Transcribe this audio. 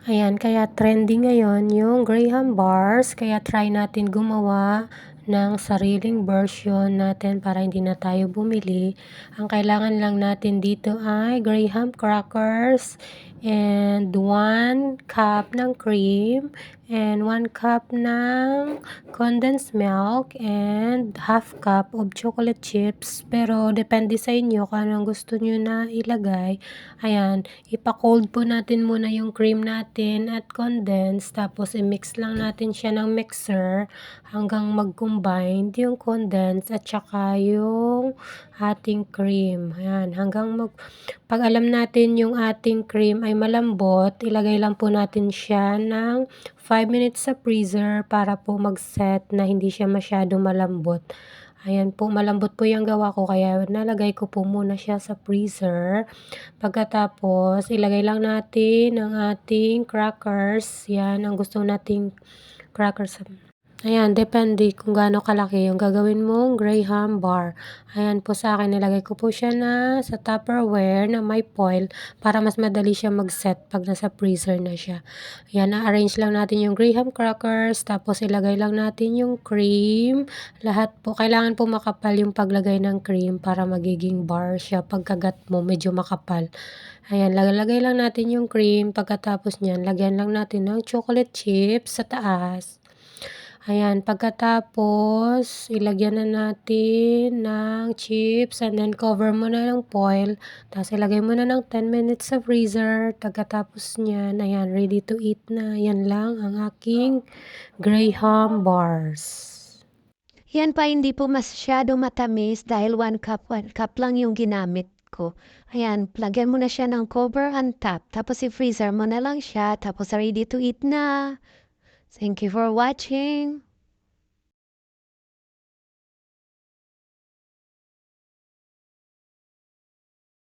Ayan, kaya trending ngayon yung Graham bars, kaya try natin gumawa ng sariling version natin para hindi na tayo bumili. Ang kailangan lang natin dito ay Graham crackers and 1 cup ng cream and 1 cup ng condensed milk and half cup of chocolate chips. Pero depende sa inyo kung anong gusto nyo na ilagay. Ayan, ipa-cold po natin muna yung cream natin at condensed, tapos i-mix lang natin siya ng mixer hanggang mag-combine yung condensed at saka yung ating cream. Ayan, pag alam natin yung ating cream ay malambot, ilagay lang po natin siya ng 5 minutes sa freezer para po mag-set na hindi siya masyado malambot. Ayan po, malambot po yung gawa ko kaya nalagay ko po muna siya sa freezer. Pagkatapos, ilagay lang natin ang ating crackers. Yan, ang gusto nating crackers. Ayan, depende kung gaano kalaki yung gagawin mong Graham bar. Ayan po sa akin, nilagay ko po siya na sa Tupperware na may foil para mas madali siya mag-set pag nasa freezer na siya. Ayan, na-arrange lang natin yung Graham crackers, tapos ilagay lang natin yung cream. Lahat po, kailangan po makapal yung paglagay ng cream para magiging bar siya. Pagkagat mo, medyo makapal. Ayan, lagay lang natin yung cream. Pagkatapos niyan, lagyan lang natin ng chocolate chips sa taas. Ayan, pagkatapos, ilagyan na natin ng chips and then cover mo na ng foil. Tapos ilagay mo na ng 10 minutes sa freezer. Pagkatapos niyan, ayan, ready to eat na. Yan lang ang aking Graham bars. Yan pa hindi po masyado matamis dahil 1 cup lang yung ginamit ko. Ayan, lagyan mo na siya ng cover and top. Tapos i-freezer mo na lang siya. Tapos ready to eat na. Thank you for watching.